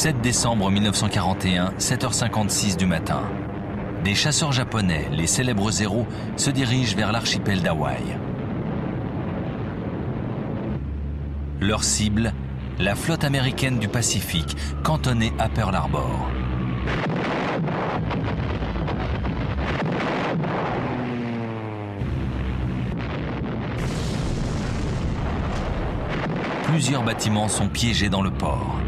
7 décembre 1941, 7h56 du matin. Des chasseurs japonais, les célèbres Zéros, se dirigent vers l'archipel d'Hawaï. Leur cible, la flotte américaine du Pacifique, cantonnée à Pearl Harbor. Plusieurs bâtiments sont piégés dans le port.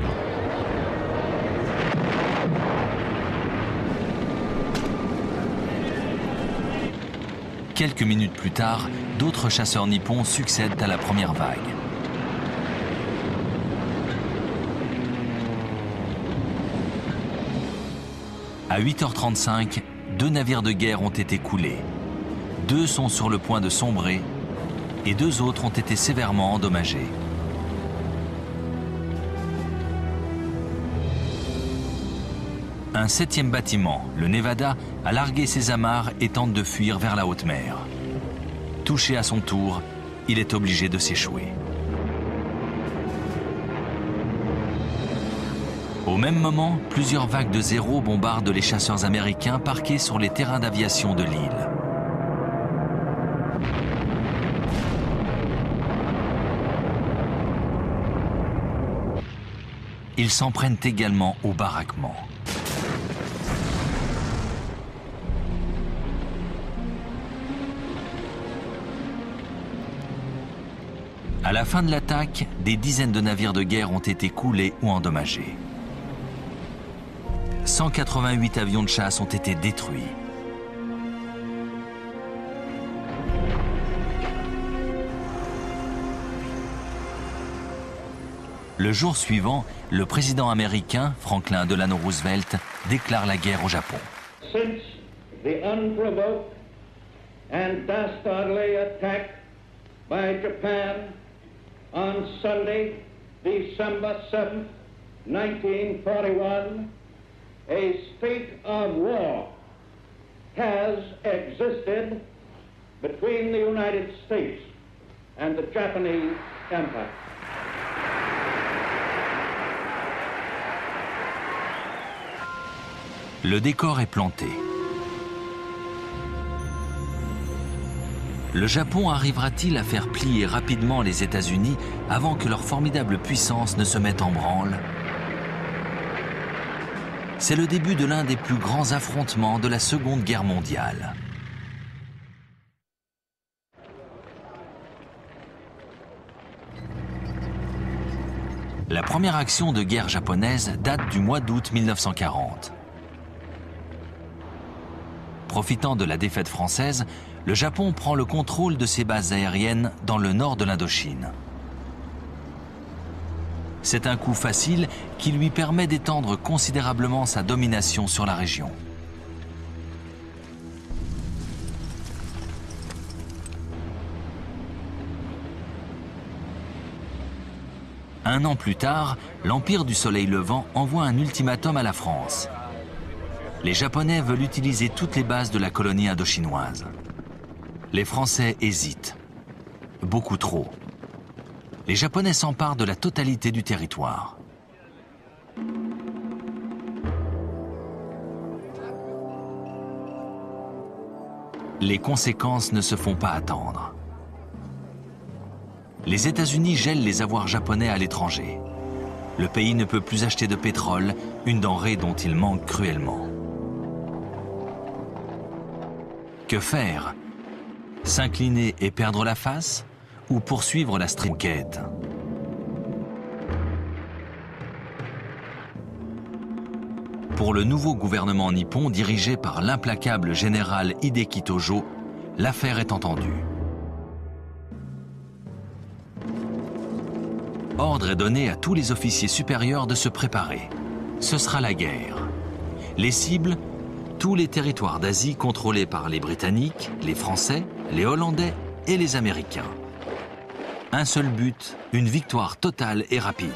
Quelques minutes plus tard, d'autres chasseurs nippons succèdent à la première vague. À 8h35, 2 navires de guerre ont été coulés. 2 sont sur le point de sombrer et 2 autres ont été sévèrement endommagés. Un 7e bâtiment, le Nevada, a largué ses amarres et tente de fuir vers la haute mer. Touché à son tour, il est obligé de s'échouer. Au même moment, plusieurs vagues de Zéros bombardent les chasseurs américains parqués sur les terrains d'aviation de l'île. Ils s'en prennent également au baraquement. À la fin de l'attaque, des dizaines de navires de guerre ont été coulés ou endommagés. 188 avions de chasse ont été détruits. Le jour suivant, le président américain, Franklin Delano Roosevelt, déclare la guerre au Japon. Since the unprovoked and dastardly attack by Japan on Sunday, December 7th, 1941, a state of war has existed between the United States and the Japanese Empire. Le décor est planté. Le Japon arrivera-t-il à faire plier rapidement les États-Unis avant que leur formidable puissance ne se mette en branle? C'est le début de l'un des plus grands affrontements de la Seconde Guerre mondiale. La première action de guerre japonaise date du mois d'août 1940. Profitant de la défaite française, le Japon prend le contrôle de ses bases aériennes dans le nord de l'Indochine. C'est un coup facile qui lui permet d'étendre considérablement sa domination sur la région. Un an plus tard, l'Empire du Soleil Levant envoie un ultimatum à la France. Les Japonais veulent utiliser toutes les bases de la colonie indochinoise. Les Français hésitent. Beaucoup trop. Les Japonais s'emparent de la totalité du territoire. Les conséquences ne se font pas attendre. Les États-Unis gèlent les avoirs japonais à l'étranger. Le pays ne peut plus acheter de pétrole, une denrée dont il manque cruellement. Que faire? S'incliner et perdre la face ou poursuivre la conquête? Pour le nouveau gouvernement nippon dirigé par l'implacable général Hideki Tojo, l'affaire est entendue. Ordre est donné à tous les officiers supérieurs de se préparer. Ce sera la guerre. Les cibles, tous les territoires d'Asie contrôlés par les Britanniques, les Français, les Hollandais et les Américains. Un seul but, une victoire totale et rapide.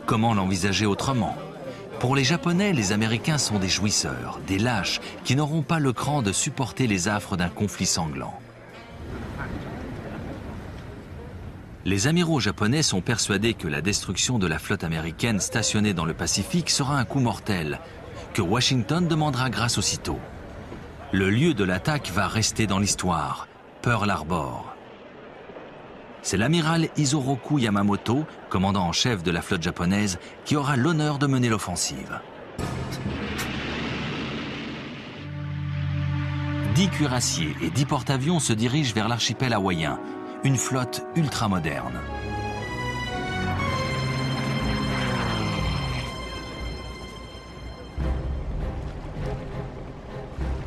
Comment l'envisager autrement? Pour les Japonais, les Américains sont des jouisseurs, des lâches qui n'auront pas le cran de supporter les affres d'un conflit sanglant. Les amiraux japonais sont persuadés que la destruction de la flotte américaine stationnée dans le Pacifique sera un coup mortel, que Washington demandera grâce aussitôt. Le lieu de l'attaque va rester dans l'histoire, Pearl Harbor. C'est l'amiral Isoroku Yamamoto, commandant en chef de la flotte japonaise, qui aura l'honneur de mener l'offensive. 10 cuirassiers et 10 porte-avions se dirigent vers l'archipel hawaïen, une flotte ultramoderne.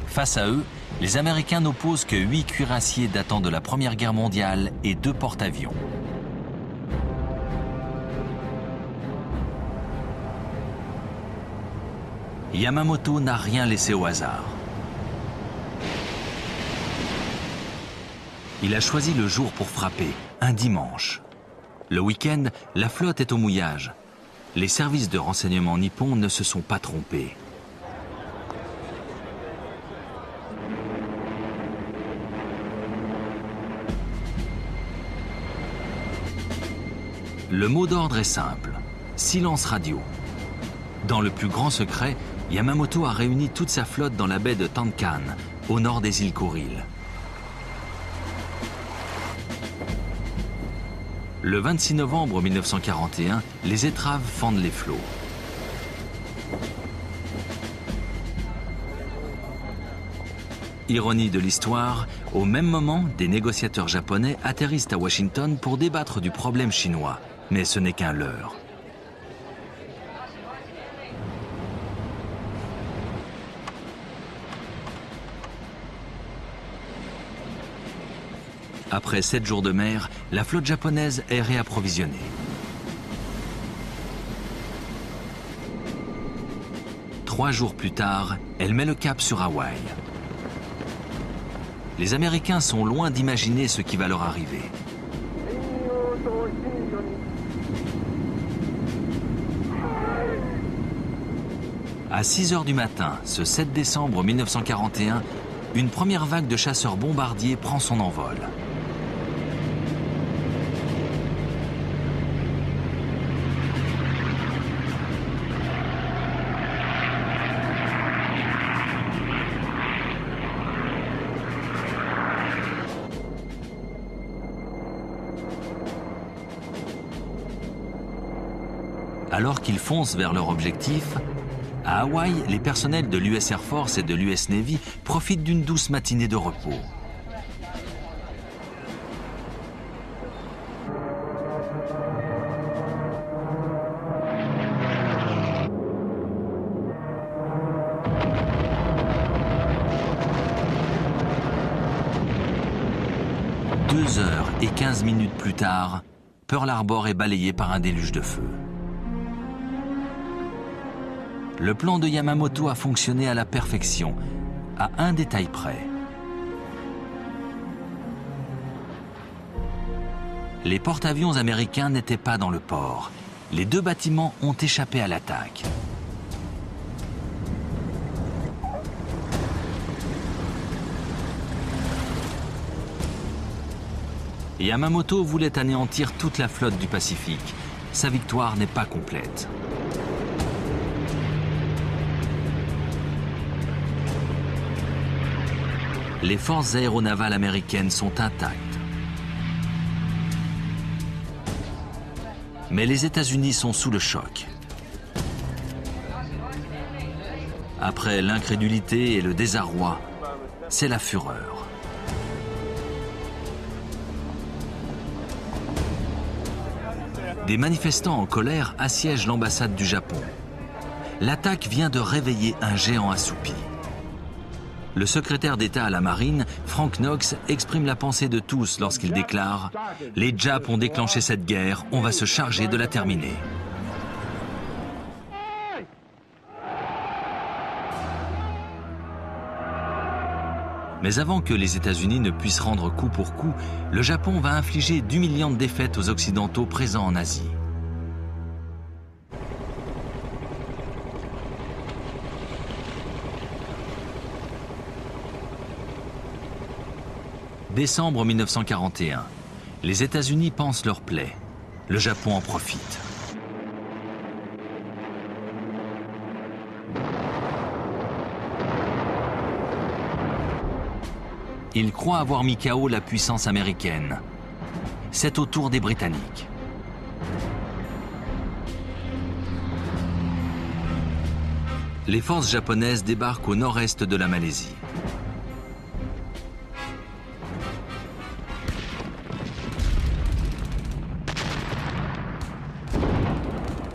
Face à eux, les Américains n'opposent que 8 cuirassiers datant de la Première Guerre mondiale et 2 porte-avions. Yamamoto n'a rien laissé au hasard. Il a choisi le jour pour frapper, un dimanche. Le week-end, la flotte est au mouillage. Les services de renseignement nippons ne se sont pas trompés. Le mot d'ordre est simple, silence radio. Dans le plus grand secret, Yamamoto a réuni toute sa flotte dans la baie de Tankan, au nord des îles Kuriles. Le 26 novembre 1941, les étraves fendent les flots. Ironie de l'histoire, au même moment, des négociateurs japonais atterrissent à Washington pour débattre du problème chinois. Mais ce n'est qu'un leurre. Après 7 jours de mer, la flotte japonaise est réapprovisionnée. Trois jours plus tard, elle met le cap sur Hawaï. Les Américains sont loin d'imaginer ce qui va leur arriver. À 6 heures du matin, ce 7 décembre 1941, une première vague de chasseurs bombardiers prend son envol. Alors qu'ils foncent vers leur objectif, à Hawaï, les personnels de l'US Air Force et de l'US Navy profitent d'une douce matinée de repos. Deux heures et 15 minutes plus tard, Pearl Harbor est balayé par un déluge de feu. Le plan de Yamamoto a fonctionné à la perfection, à un détail près. Les porte-avions américains n'étaient pas dans le port. Les deux bâtiments ont échappé à l'attaque. Yamamoto voulait anéantir toute la flotte du Pacifique. Sa victoire n'est pas complète. Les forces aéronavales américaines sont intactes. Mais les États-Unis sont sous le choc. Après l'incrédulité et le désarroi, c'est la fureur. Des manifestants en colère assiègent l'ambassade du Japon. L'attaque vient de réveiller un géant assoupi. Le secrétaire d'État à la Marine, Frank Knox, exprime la pensée de tous lorsqu'il déclare « Les Japs ont déclenché cette guerre, on va se charger de la terminer ». Mais avant que les États-Unis ne puissent rendre coup pour coup, le Japon va infliger d'humiliantes défaites aux Occidentaux présents en Asie. Décembre 1941. Les États-Unis pansent leur plaie. Le Japon en profite. Il croit avoir mis KO la puissance américaine. C'est au tour des Britanniques. Les forces japonaises débarquent au nord-est de la Malaisie.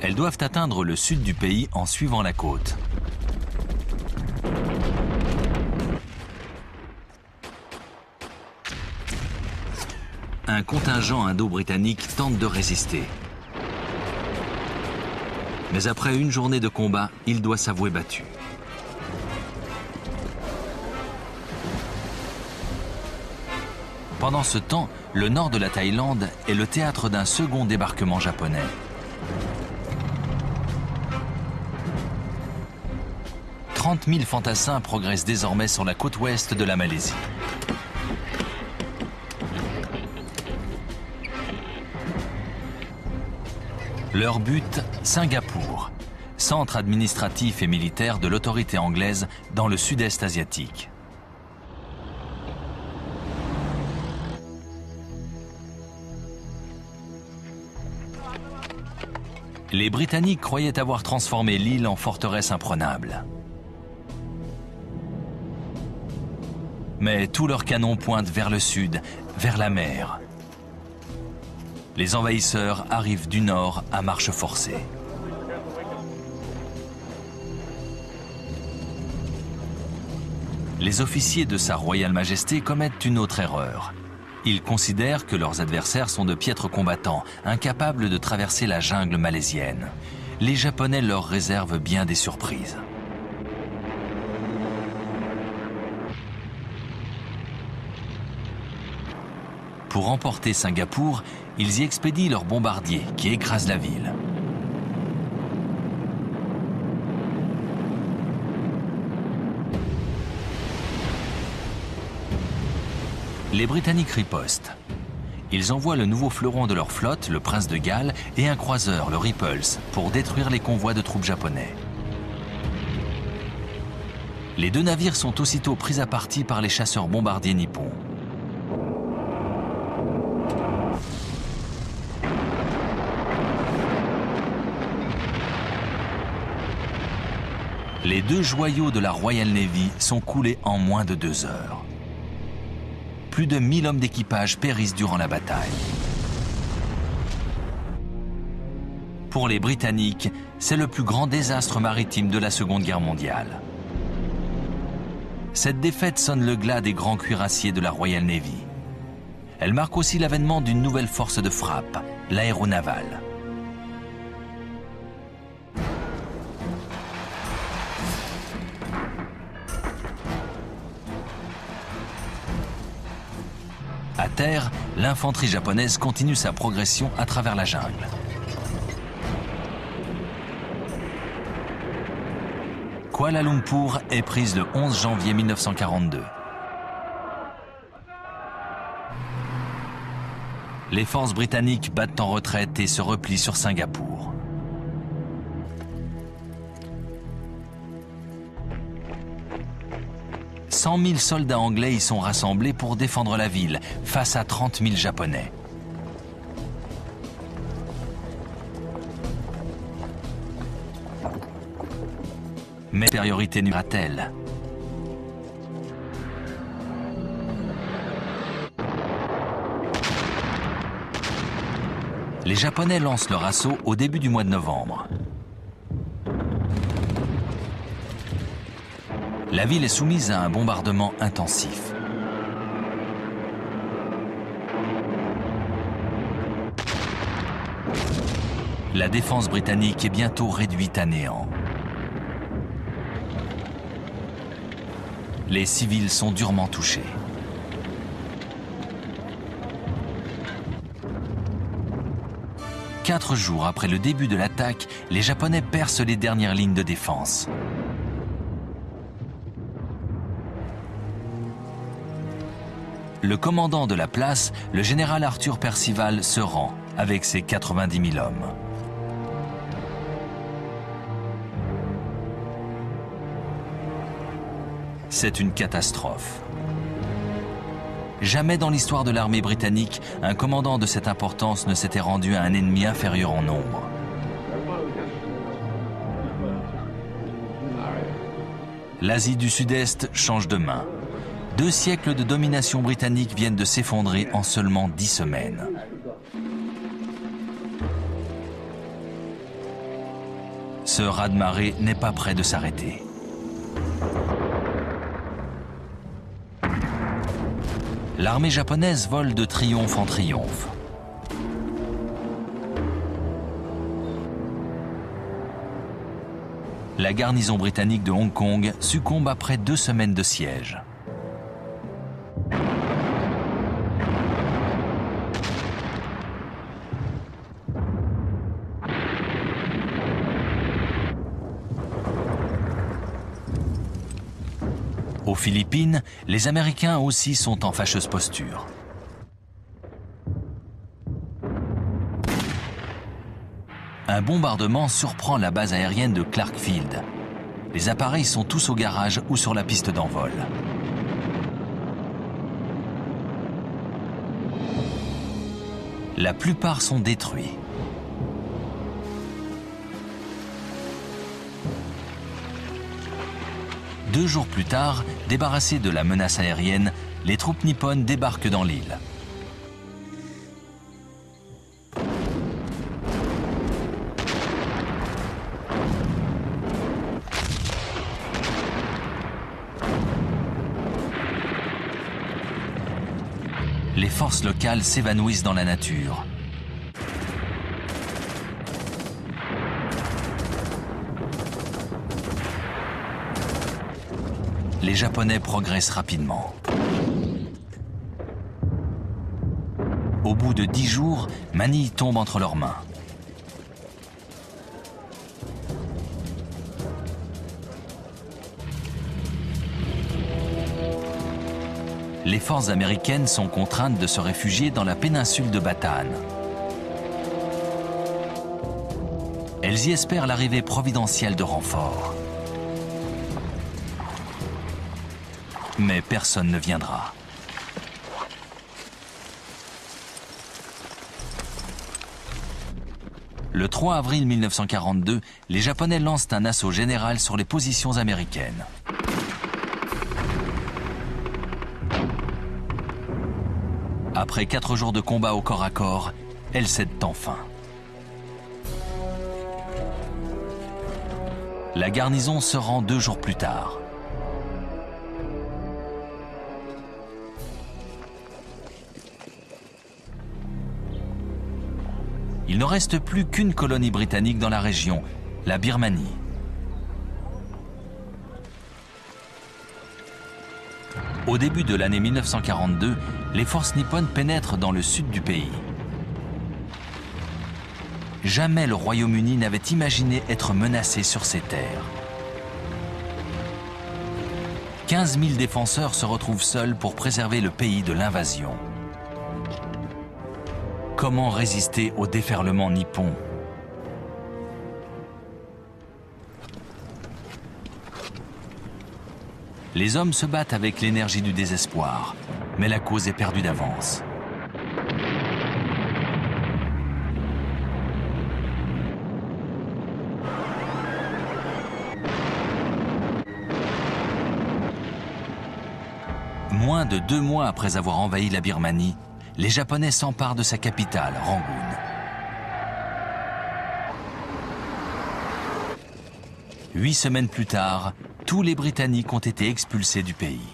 Elles doivent atteindre le sud du pays en suivant la côte. Un contingent indo-britannique tente de résister. Mais après une journée de combat, il doit s'avouer battu. Pendant ce temps, le nord de la Thaïlande est le théâtre d'un second débarquement japonais. « 30 000 fantassins progressent désormais sur la côte ouest de la Malaisie. Leur but, Singapour, centre administratif et militaire de l'autorité anglaise dans le sud-est asiatique. Les Britanniques croyaient avoir transformé l'île en forteresse imprenable. Mais tous leurs canons pointent vers le sud, vers la mer. Les envahisseurs arrivent du nord à marche forcée. Les officiers de Sa Royale Majesté commettent une autre erreur. Ils considèrent que leurs adversaires sont de piètres combattants, incapables de traverser la jungle malaisienne. Les Japonais leur réservent bien des surprises. Pour emporter Singapour, ils y expédient leurs bombardiers qui écrasent la ville. Les Britanniques ripostent. Ils envoient le nouveau fleuron de leur flotte, le Prince de Galles, et un croiseur, le Repulse, pour détruire les convois de troupes japonais. Les deux navires sont aussitôt pris à partie par les chasseurs bombardiers nippons. Les deux joyaux de la Royal Navy sont coulés en moins de 2 heures. Plus de 1000 hommes d'équipage périssent durant la bataille. Pour les Britanniques, c'est le plus grand désastre maritime de la Seconde Guerre mondiale. Cette défaite sonne le glas des grands cuirassiers de la Royal Navy. Elle marque aussi l'avènement d'une nouvelle force de frappe, l'aéronavale. À terre, l'infanterie japonaise continue sa progression à travers la jungle. Kuala Lumpur est prise le 11 janvier 1942. Les forces britanniques battent en retraite et se replient sur Singapour. « 100 000 soldats anglais y sont rassemblés pour défendre la ville face à 30 000 Japonais. Mais supériorité nuira-t-elle ? Les Japonais lancent leur assaut au début du mois de novembre. La ville est soumise à un bombardement intensif. La défense britannique est bientôt réduite à néant. Les civils sont durement touchés. Quatre jours après le début de l'attaque, les Japonais percent les dernières lignes de défense. le commandant de la place, le général Arthur Percival, se rend avec ses 90 000 hommes. C'est une catastrophe. Jamais dans l'histoire de l'armée britannique, un commandant de cette importance ne s'était rendu à un ennemi inférieur en nombre. L'Asie du Sud-Est change de main. 2 siècles de domination britannique viennent de s'effondrer en seulement 10 semaines. Ce raz-de-marée n'est pas près de s'arrêter. L'armée japonaise vole de triomphe en triomphe. La garnison britannique de Hong Kong succombe après 2 semaines de siège. Aux Philippines, les Américains aussi sont en fâcheuse posture. Un bombardement surprend la base aérienne de Clark Field. Les appareils sont tous au garage ou sur la piste d'envol. La plupart sont détruits. Deux jours plus tard, débarrassées de la menace aérienne, les troupes nippones débarquent dans l'île. Les forces locales s'évanouissent dans la nature. Les Japonais progressent rapidement. Au bout de 10 jours, Manille tombe entre leurs mains. Les forces américaines sont contraintes de se réfugier dans la péninsule de Bataan. Elles y espèrent l'arrivée providentielle de renforts. Mais personne ne viendra. Le 3 avril 1942, les Japonais lancent un assaut général sur les positions américaines. Après 4 jours de combat au corps à corps, elles cèdent enfin. La garnison se rend 2 jours plus tard. Il ne reste plus qu'une colonie britannique dans la région, la Birmanie. Au début de l'année 1942, les forces nippones pénètrent dans le sud du pays. Jamais le Royaume-Uni n'avait imaginé être menacé sur ces terres. 15 000 défenseurs se retrouvent seuls pour préserver le pays de l'invasion. Comment résister au déferlement nippon? Les hommes se battent avec l'énergie du désespoir, mais la cause est perdue d'avance. Moins de 2 mois après avoir envahi la Birmanie, les Japonais s'emparent de sa capitale, Rangoon. 8 semaines plus tard, tous les Britanniques ont été expulsés du pays.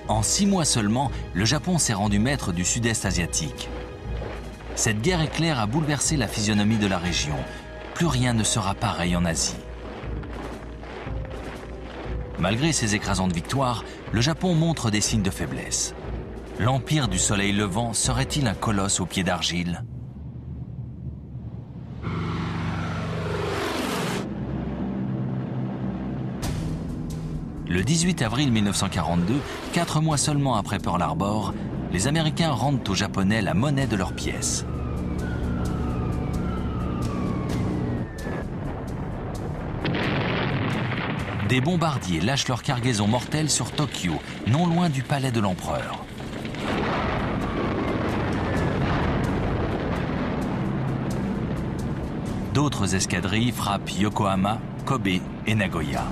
En 6 mois seulement, le Japon s'est rendu maître du sud-est asiatique. Cette guerre éclair a bouleversé la physionomie de la région. Plus rien ne sera pareil en Asie. Malgré ses écrasantes victoires, le Japon montre des signes de faiblesse. L'empire du soleil levant serait-il un colosse aux pieds d'argile? Le 18 avril 1942, 4 mois seulement après Pearl Harbor, les Américains rendent aux Japonais la monnaie de leurs pièces. Des bombardiers lâchent leur cargaison mortelle sur Tokyo, non loin du palais de l'empereur. D'autres escadrilles frappent Yokohama, Kobe et Nagoya.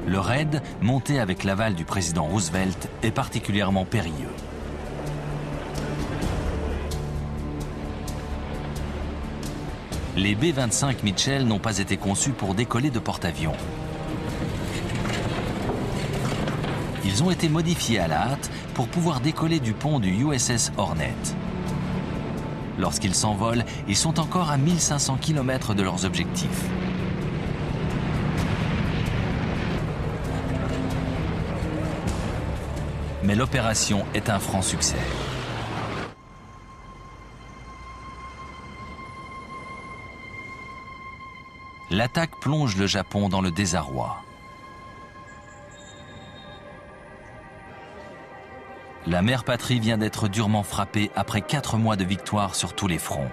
Le raid, monté avec l'aval du président Roosevelt, est particulièrement périlleux. Les B-25 Mitchell n'ont pas été conçus pour décoller de porte-avions. Ils ont été modifiés à la hâte pour pouvoir décoller du pont du USS Hornet. Lorsqu'ils s'envolent, ils sont encore à 1500 km de leurs objectifs. Mais l'opération est un franc succès. L'attaque plonge le Japon dans le désarroi. La mère patrie vient d'être durement frappée après 4 mois de victoire sur tous les fronts.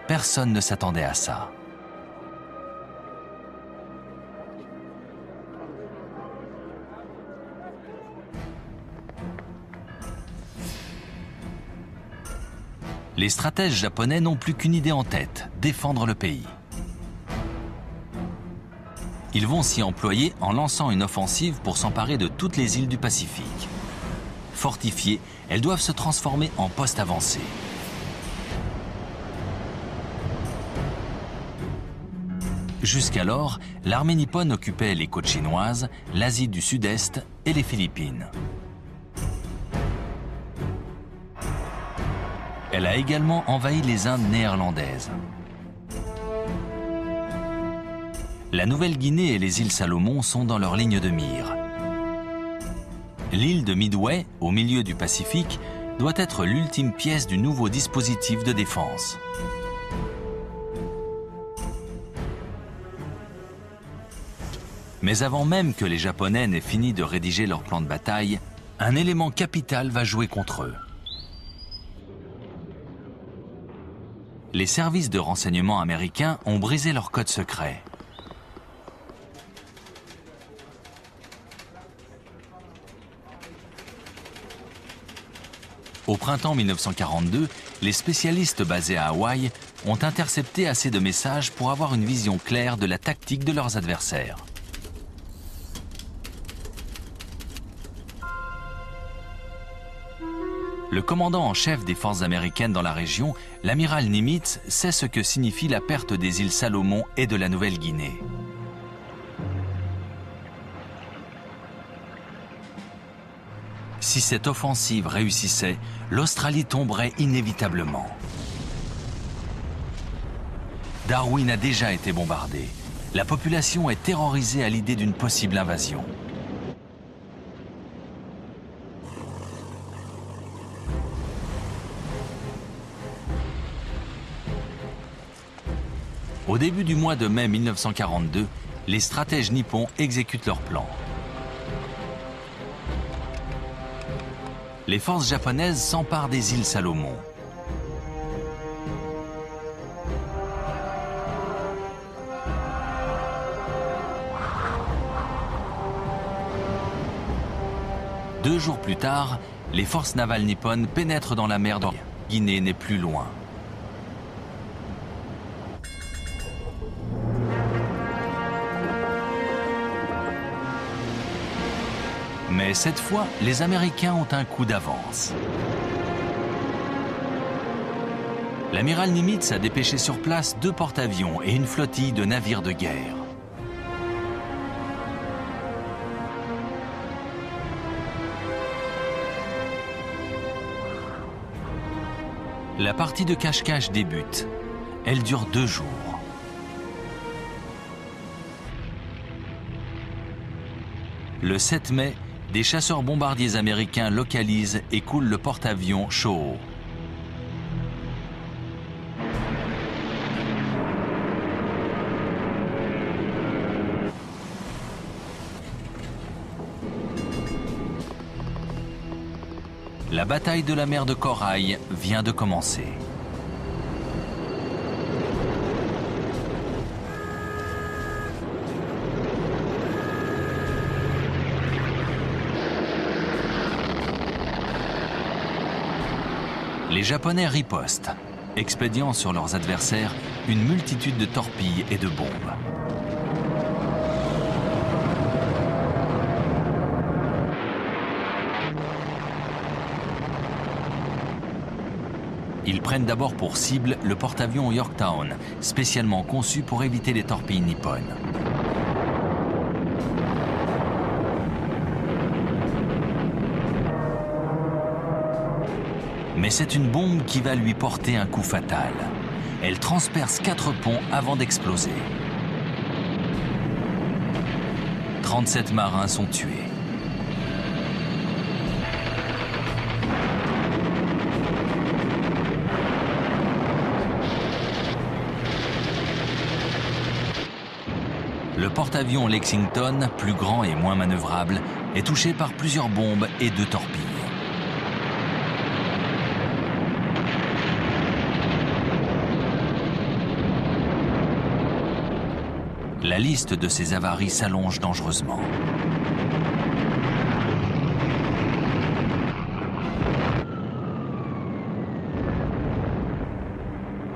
Personne ne s'attendait à ça. Les stratèges japonais n'ont plus qu'une idée en tête, défendre le pays. Ils vont s'y employer en lançant une offensive pour s'emparer de toutes les îles du Pacifique. Fortifiées, elles doivent se transformer en postes avancés. Jusqu'alors, l'armée nippone occupait les côtes chinoises, l'Asie du Sud-Est et les Philippines. Elle a également envahi les Indes néerlandaises. La Nouvelle-Guinée et les îles Salomon sont dans leur ligne de mire. L'île de Midway, au milieu du Pacifique, doit être l'ultime pièce du nouveau dispositif de défense. Mais avant même que les Japonais n'aient fini de rédiger leur plan de bataille, un élément capital va jouer contre eux. Les services de renseignement américains ont brisé leur code secret. Au printemps 1942, les spécialistes basés à Hawaï ont intercepté assez de messages pour avoir une vision claire de la tactique de leurs adversaires. Le commandant en chef des forces américaines dans la région, l'amiral Nimitz, sait ce que signifie la perte des îles Salomon et de la Nouvelle-Guinée. Si cette offensive réussissait, l'Australie tomberait inévitablement. Darwin a déjà été bombardé. La population est terrorisée à l'idée d'une possible invasion. Au début du mois de mai 1942, les stratèges nippons exécutent leur plan. Les forces japonaises s'emparent des îles Salomon. Deux jours plus tard, les forces navales nippones pénètrent dans la mer de Guinée n'est plus loin. Mais cette fois, les Américains ont un coup d'avance. L'amiral Nimitz a dépêché sur place 2 porte-avions et une flottille de navires de guerre. La partie de cache-cache débute. Elle dure 2 jours. Le 7 mai, des chasseurs bombardiers américains localisent et coulent le porte-avions Shoho. La bataille de la mer de Corail vient de commencer. Les Japonais ripostent, expédiant sur leurs adversaires une multitude de torpilles et de bombes. Ils prennent d'abord pour cible le porte-avions Yorktown, spécialement conçu pour éviter les torpilles nippones. Mais c'est une bombe qui va lui porter un coup fatal. Elle transperce 4 ponts avant d'exploser. 37 marins sont tués. Le porte-avions Lexington, plus grand et moins manœuvrable, est touché par plusieurs bombes et 2 torpilles. La liste de ces avaries s'allonge dangereusement.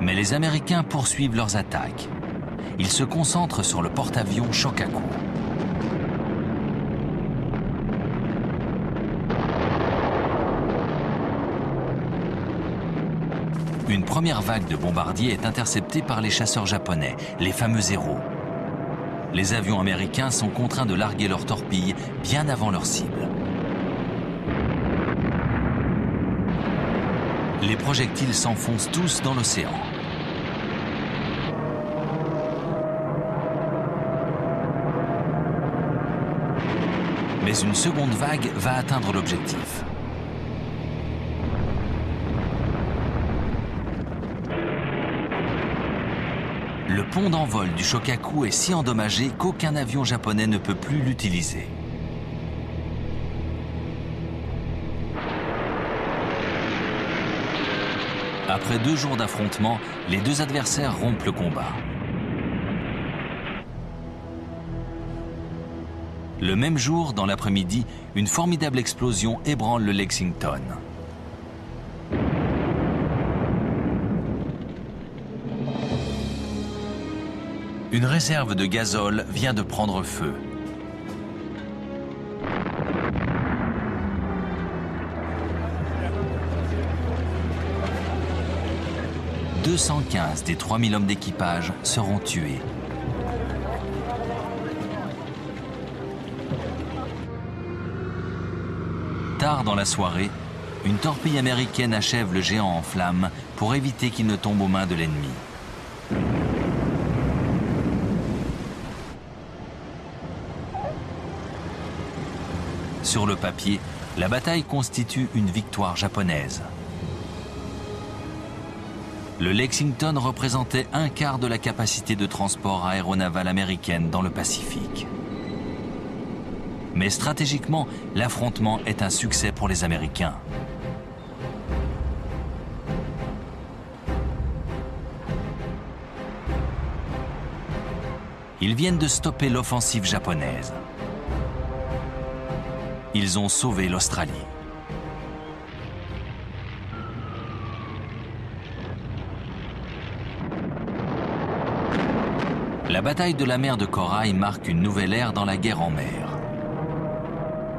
Mais les Américains poursuivent leurs attaques. Ils se concentrent sur le porte-avions Shokaku. Une première vague de bombardiers est interceptée par les chasseurs japonais, les fameux Zero. Les avions américains sont contraints de larguer leurs torpilles bien avant leur cible. Les projectiles s'enfoncent tous dans l'océan. Mais une seconde vague va atteindre l'objectif. Le pont d'envol du Shokaku est si endommagé qu'aucun avion japonais ne peut plus l'utiliser. Après 2 jours d'affrontement, les 2 adversaires rompent le combat. Le même jour, dans l'après-midi, une formidable explosion ébranle le Lexington. Une réserve de gazole vient de prendre feu. « 215 des 3000 hommes d'équipage seront tués. Tard dans la soirée, une torpille américaine achève le géant en flammes pour éviter qu'il ne tombe aux mains de l'ennemi. Sur le papier, la bataille constitue une victoire japonaise. Le Lexington représentait 1/4 de la capacité de transport aéronaval américaine dans le Pacifique. Mais stratégiquement, l'affrontement est un succès pour les Américains. Ils viennent de stopper l'offensive japonaise. Ils ont sauvé l'Australie. La bataille de la mer de Corail marque une nouvelle ère dans la guerre en mer.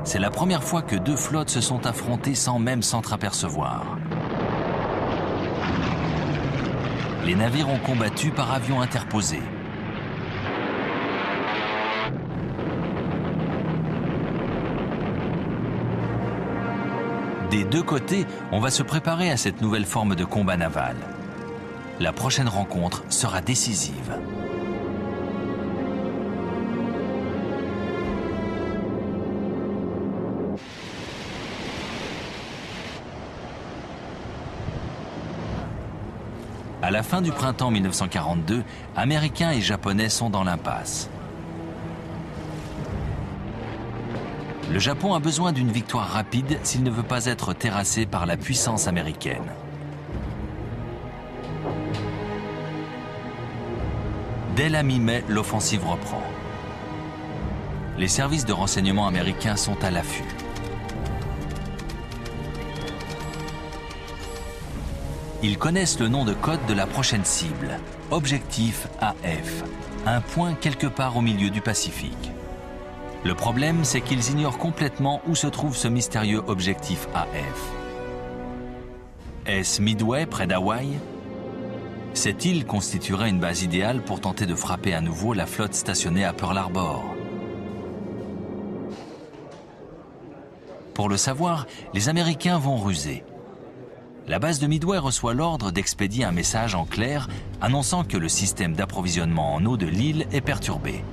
C'est la première fois que 2 flottes se sont affrontées sans même s'entreapercevoir. Les navires ont combattu par avions interposés. Des 2 côtés, on va se préparer à cette nouvelle forme de combat naval. La prochaine rencontre sera décisive. À la fin du printemps 1942, Américains et Japonais sont dans l'impasse. Le Japon a besoin d'une victoire rapide s'il ne veut pas être terrassé par la puissance américaine. Dès la mi-mai, l'offensive reprend. Les services de renseignement américains sont à l'affût. Ils connaissent le nom de code de la prochaine cible, Objectif AF, un point quelque part au milieu du Pacifique. Le problème, c'est qu'ils ignorent complètement où se trouve ce mystérieux Objectif AF. Est-ce Midway, près d'Hawaï? Cette île constituerait une base idéale pour tenter de frapper à nouveau la flotte stationnée à Pearl Harbor. Pour le savoir, les Américains vont ruser. La base de Midway reçoit l'ordre d'expédier un message en clair annonçant que le système d'approvisionnement en eau de l'île est perturbé.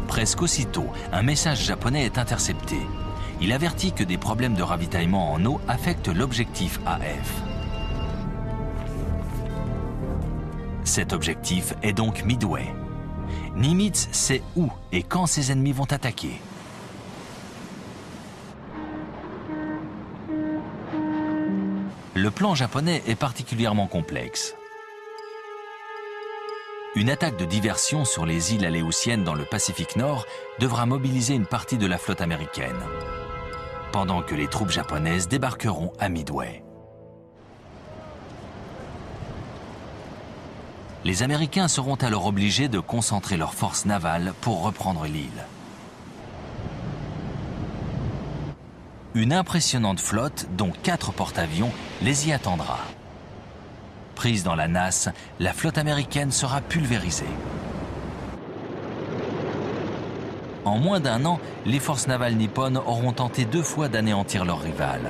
Presque aussitôt, un message japonais est intercepté. Il avertit que des problèmes de ravitaillement en eau affectent l'objectif AF. Cet objectif est donc Midway. Nimitz sait où et quand ses ennemis vont attaquer. Le plan japonais est particulièrement complexe. Une attaque de diversion sur les îles aléoutiennes dans le Pacifique Nord devra mobiliser une partie de la flotte américaine, pendant que les troupes japonaises débarqueront à Midway. Les Américains seront alors obligés de concentrer leurs forces navales pour reprendre l'île. Une impressionnante flotte, dont 4 porte-avions, les y attendra. Prise dans la nasse, la flotte américaine sera pulvérisée. En moins d'1 an, les forces navales nippones auront tenté 2 fois d'anéantir leur rival.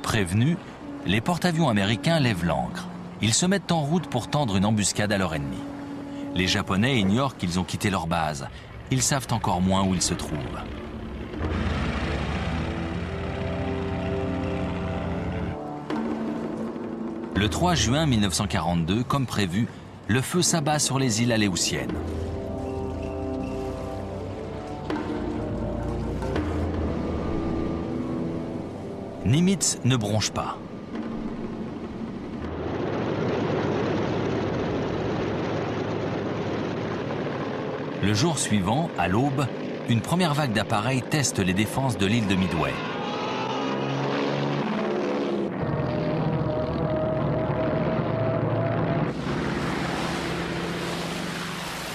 Prévenus, les porte-avions américains lèvent l'ancre. Ils se mettent en route pour tendre une embuscade à leur ennemi. Les Japonais ignorent qu'ils ont quitté leur base. Ils savent encore moins où ils se trouvent. Le 3 juin 1942, comme prévu, le feu s'abat sur les îles aléoutiennes. Nimitz ne bronche pas. Le jour suivant, à l'aube, une première vague d'appareils teste les défenses de l'île de Midway.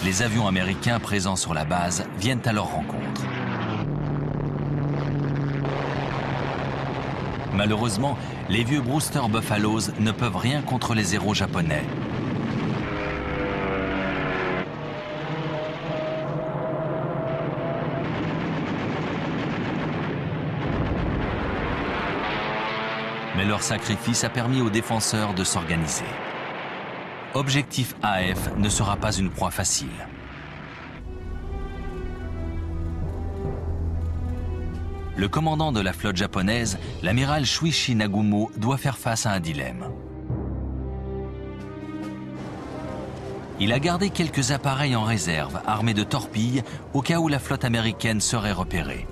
Les avions américains présents sur la base viennent à leur rencontre. Malheureusement, les vieux Brewster Buffaloes ne peuvent rien contre les héros japonais. Mais leur sacrifice a permis aux défenseurs de s'organiser. Objectif AF ne sera pas une proie facile. Le commandant de la flotte japonaise, l'amiral Shuichi Nagumo, doit faire face à un dilemme. Il a gardé quelques appareils en réserve, armés de torpilles, au cas où la flotte américaine serait repérée.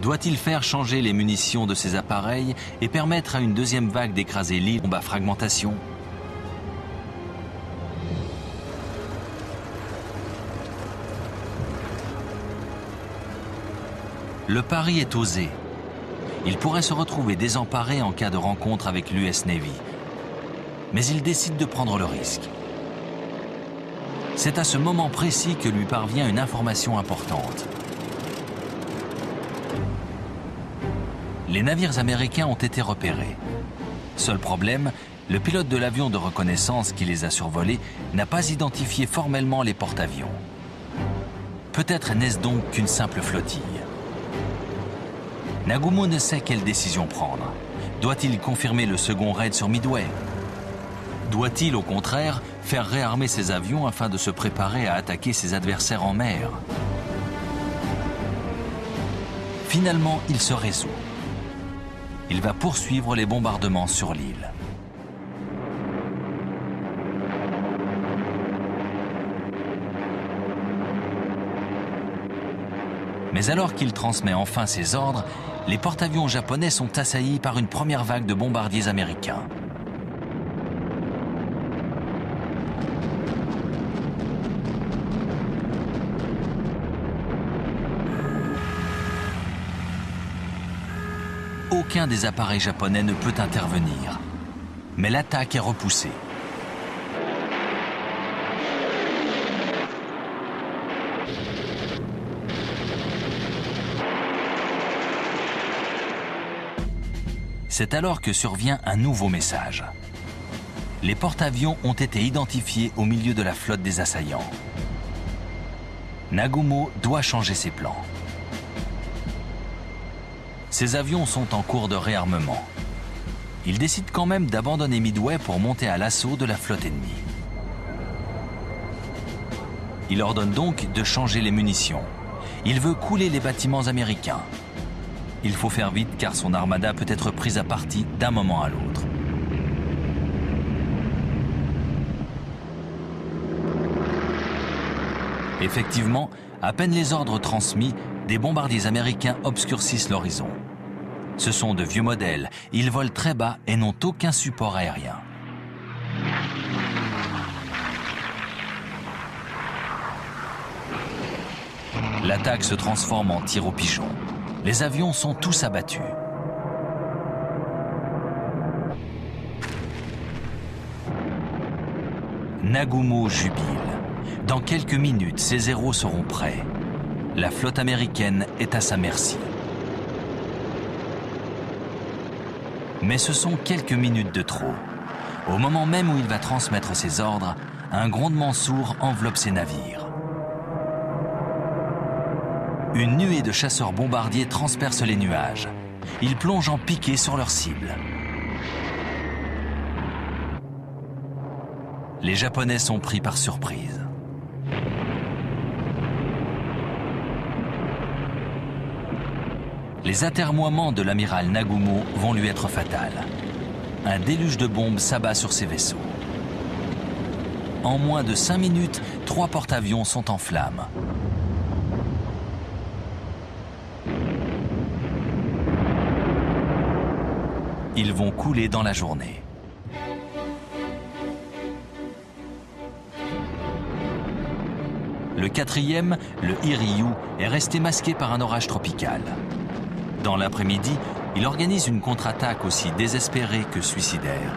Doit-il faire changer les munitions de ces appareils et permettre à une deuxième vague d'écraser l'île à fragmentation? Le pari est osé. Il pourrait se retrouver désemparé en cas de rencontre avec l'US Navy. Mais il décide de prendre le risque. C'est à ce moment précis que lui parvient une information importante. Les navires américains ont été repérés. Seul problème, le pilote de l'avion de reconnaissance qui les a survolés n'a pas identifié formellement les porte-avions. Peut-être n'est-ce donc qu'une simple flottille. Nagumo ne sait quelle décision prendre. Doit-il confirmer le second raid sur Midway? Doit-il, au contraire, faire réarmer ses avions afin de se préparer à attaquer ses adversaires en mer? Finalement, il se résout. Il va poursuivre les bombardements sur l'île. Mais alors qu'il transmet enfin ses ordres, les porte-avions japonais sont assaillis par une première vague de bombardiers américains. Aucun des appareils japonais ne peut intervenir, mais l'attaque est repoussée. C'est alors que survient un nouveau message. Les porte-avions ont été identifiés au milieu de la flotte des assaillants. Nagumo doit changer ses plans. Ces avions sont en cours de réarmement. Il décide quand même d'abandonner Midway pour monter à l'assaut de la flotte ennemie. Il ordonne donc de changer les munitions. Il veut couler les bâtiments américains. Il faut faire vite car son armada peut être prise à partie d'un moment à l'autre. Effectivement, à peine les ordres transmis, des bombardiers américains obscurcissent l'horizon. Ce sont de vieux modèles, ils volent très bas et n'ont aucun support aérien. L'attaque se transforme en tir au pigeon. Les avions sont tous abattus. Nagumo jubile. Dans quelques minutes, ses héros seront prêts. La flotte américaine est à sa merci. Mais ce sont quelques minutes de trop. Au moment même où il va transmettre ses ordres, un grondement sourd enveloppe ses navires. Une nuée de chasseurs bombardiers transperce les nuages. Ils plongent en piqué sur leur cible. Les Japonais sont pris par surprise. Les atermoiements de l'amiral Nagumo vont lui être fatals. Un déluge de bombes s'abat sur ses vaisseaux. En moins de 5 minutes, 3 porte-avions sont en flammes. Ils vont couler dans la journée. Le 4e, le Hiryu, est resté masqué par un orage tropical. Dans l'après-midi, il organise une contre-attaque aussi désespérée que suicidaire.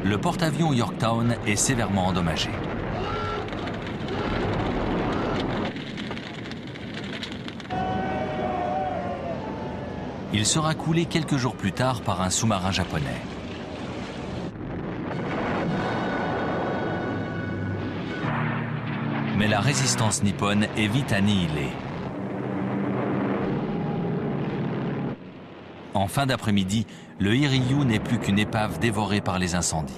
Le porte-avions Yorktown est sévèrement endommagé. Il sera coulé quelques jours plus tard par un sous-marin japonais. Mais la résistance nippone est vite annihilée. En fin d'après-midi, le Hiryu n'est plus qu'une épave dévorée par les incendies.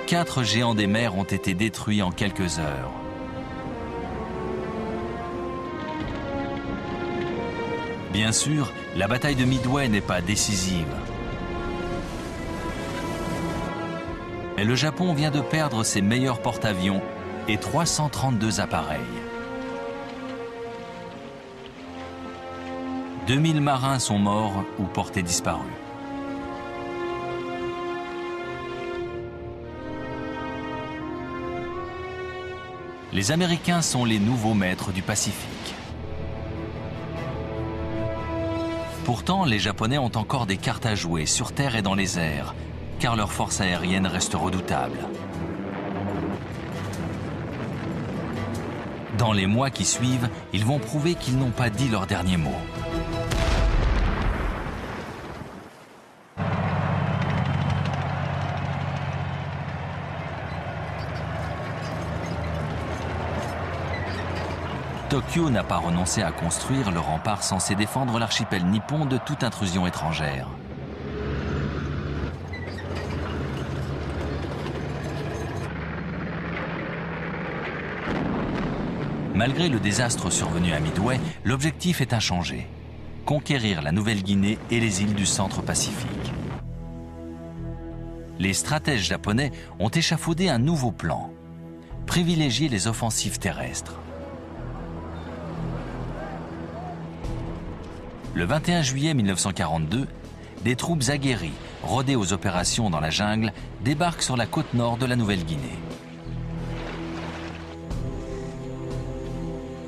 Quatre géants des mers ont été détruits en quelques heures. Bien sûr, la bataille de Midway n'est pas décisive. Mais le Japon vient de perdre ses meilleurs porte-avions et 332 appareils. 2000 marins sont morts ou portés disparus. Les Américains sont les nouveaux maîtres du Pacifique. Pourtant, les Japonais ont encore des cartes à jouer sur terre et dans les airs, car leur force aérienne reste redoutable. Dans les mois qui suivent, ils vont prouver qu'ils n'ont pas dit leur dernier mot. Tokyo n'a pas renoncé à construire le rempart censé défendre l'archipel nippon de toute intrusion étrangère. Malgré le désastre survenu à Midway, l'objectif est inchangé: conquérir la Nouvelle-Guinée et les îles du centre Pacifique. Les stratèges japonais ont échafaudé un nouveau plan: privilégier les offensives terrestres. Le 21 juillet 1942, des troupes aguerries, rodées aux opérations dans la jungle, débarquent sur la côte nord de la Nouvelle-Guinée.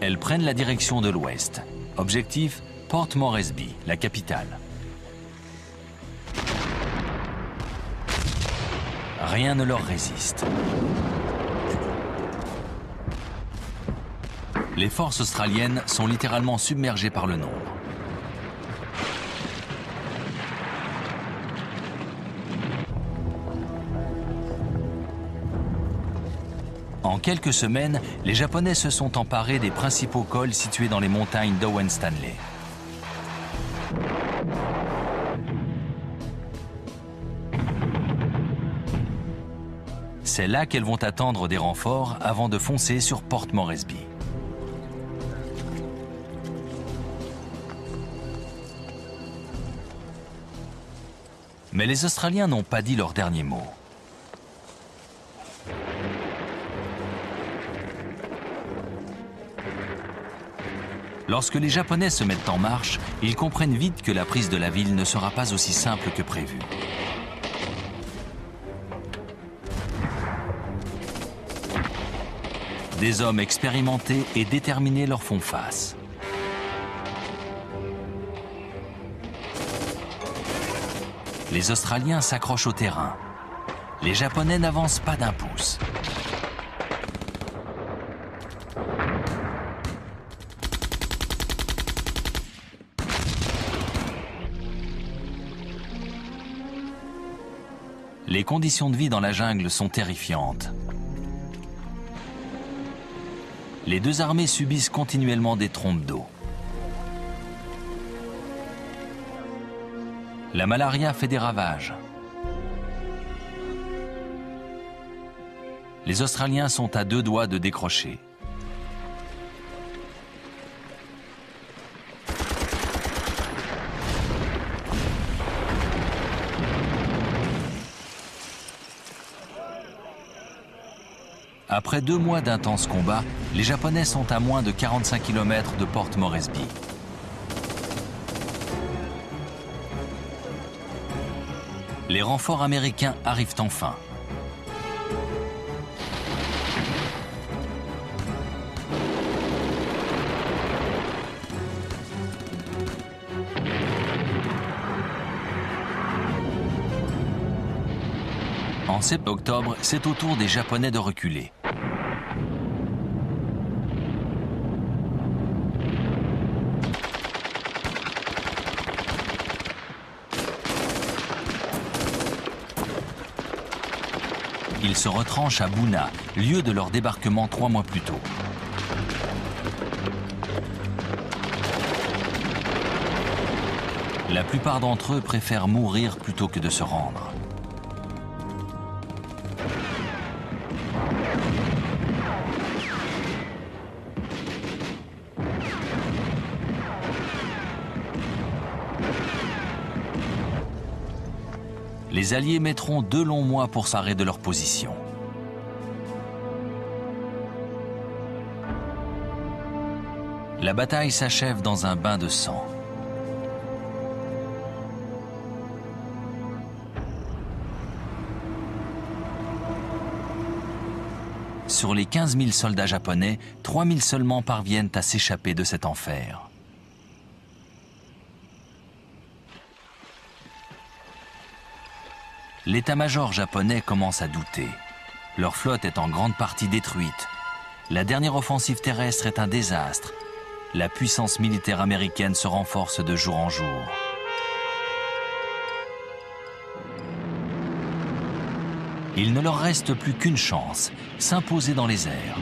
Elles prennent la direction de l'ouest. Objectif, Port Moresby, la capitale. Rien ne leur résiste. Les forces australiennes sont littéralement submergées par le nombre. En quelques semaines, les Japonais se sont emparés des principaux cols situés dans les montagnes d'Owen Stanley. C'est là qu'elles vont attendre des renforts avant de foncer sur Port Moresby. Mais les Australiens n'ont pas dit leur dernier mot. Lorsque les Japonais se mettent en marche, ils comprennent vite que la prise de la ville ne sera pas aussi simple que prévu. Des hommes expérimentés et déterminés leur font face. Les Australiens s'accrochent au terrain. Les Japonais n'avancent pas d'un pouce. Les conditions de vie dans la jungle sont terrifiantes. Les deux armées subissent continuellement des trompes d'eau. La malaria fait des ravages. Les Australiens sont à deux doigts de décrocher. Après 2 mois d'intenses combats, les Japonais sont à moins de 45 km de Port Moresby. Les renforts américains arrivent enfin. En septembre, c'est au tour des Japonais de reculer. Ils se retranchent à Buna, lieu de leur débarquement 3 mois plus tôt. La plupart d'entre eux préfèrent mourir plutôt que de se rendre. Les Alliés mettront 2 longs mois pour s'arrêter de leur position. La bataille s'achève dans un bain de sang. Sur les 15 000 soldats japonais, 3 000 seulement parviennent à s'échapper de cet enfer. L'état-major japonais commence à douter. Leur flotte est en grande partie détruite. La dernière offensive terrestre est un désastre. La puissance militaire américaine se renforce de jour en jour. Il ne leur reste plus qu'une chance, s'imposer dans les airs.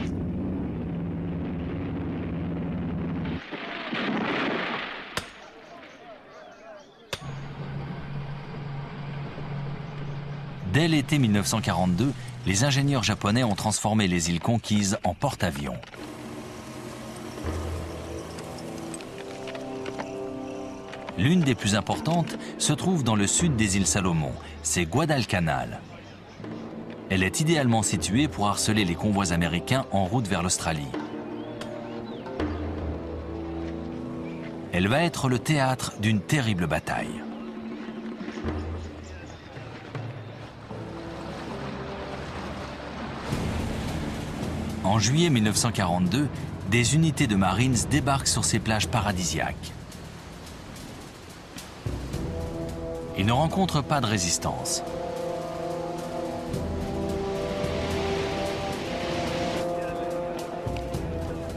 Dès l'été 1942, les ingénieurs japonais ont transformé les îles conquises en porte-avions. L'une des plus importantes se trouve dans le sud des îles Salomon, c'est Guadalcanal. Elle est idéalement située pour harceler les convois américains en route vers l'Australie. Elle va être le théâtre d'une terrible bataille. En juillet 1942, des unités de Marines débarquent sur ces plages paradisiaques. Ils ne rencontrent pas de résistance.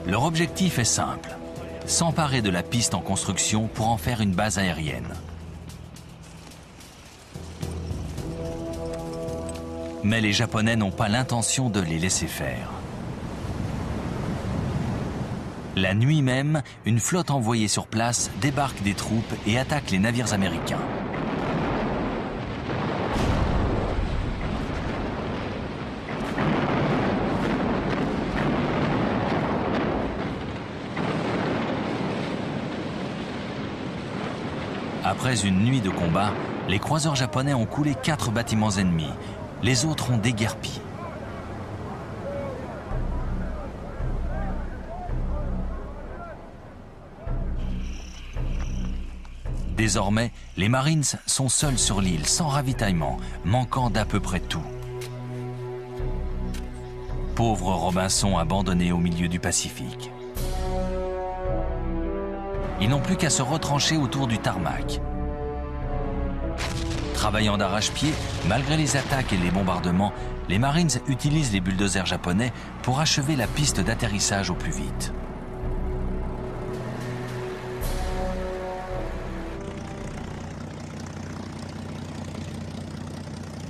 Leur objectif est simple, s'emparer de la piste en construction pour en faire une base aérienne. Mais les Japonais n'ont pas l'intention de les laisser faire. La nuit même, une flotte envoyée sur place débarque des troupes et attaque les navires américains. Après une nuit de combat, les croiseurs japonais ont coulé 4 bâtiments ennemis. Les autres ont déguerpi. Désormais, les Marines sont seuls sur l'île, sans ravitaillement, manquant d'à peu près tout. Pauvre Robinson abandonné au milieu du Pacifique. Ils n'ont plus qu'à se retrancher autour du tarmac. Travaillant d'arrache-pied, malgré les attaques et les bombardements, les Marines utilisent les bulldozers japonais pour achever la piste d'atterrissage au plus vite.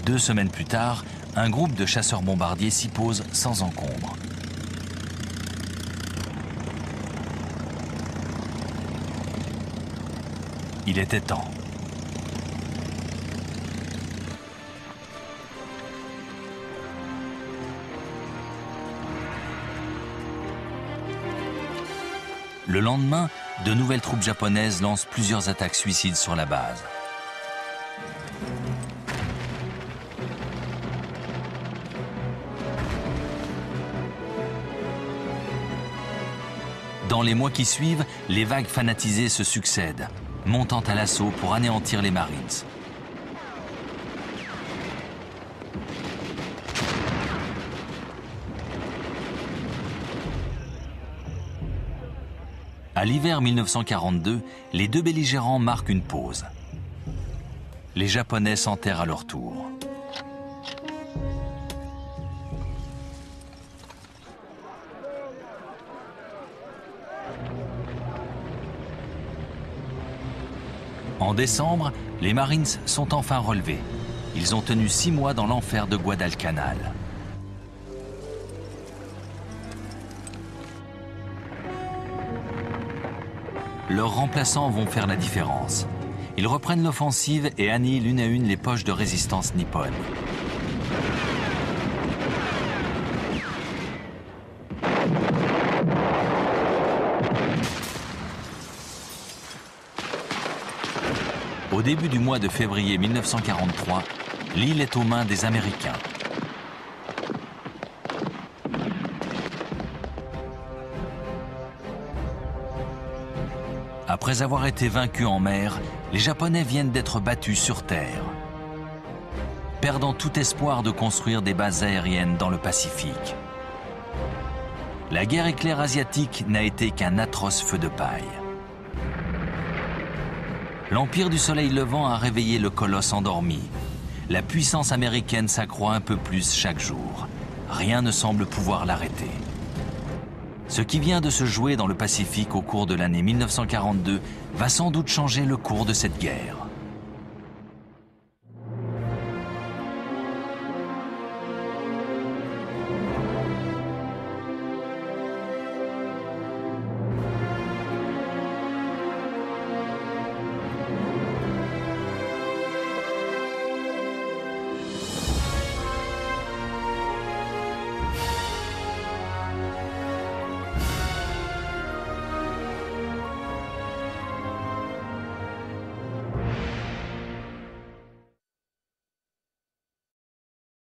Deux semaines plus tard, un groupe de chasseurs-bombardiers s'y pose sans encombre. Il était temps. Le lendemain, de nouvelles troupes japonaises lancent plusieurs attaques suicides sur la base. Dans les mois qui suivent, les vagues fanatisées se succèdent, montant à l'assaut pour anéantir les Marines. À l'hiver 1942, les deux belligérants marquent une pause. Les Japonais s'enterrent à leur tour. En décembre, les Marines sont enfin relevés. Ils ont tenu 6 mois dans l'enfer de Guadalcanal. Leurs remplaçants vont faire la différence. Ils reprennent l'offensive et annihilent une à une les poches de résistance nippones. Au début du mois de février 1943, l'île est aux mains des Américains. Après avoir été vaincus en mer, les Japonais viennent d'être battus sur terre, perdant tout espoir de construire des bases aériennes dans le Pacifique. La guerre éclair asiatique n'a été qu'un atroce feu de paille. L'Empire du Soleil Levant a réveillé le colosse endormi. La puissance américaine s'accroît un peu plus chaque jour. Rien ne semble pouvoir l'arrêter. Ce qui vient de se jouer dans le Pacifique au cours de l'année 1942 va sans doute changer le cours de cette guerre.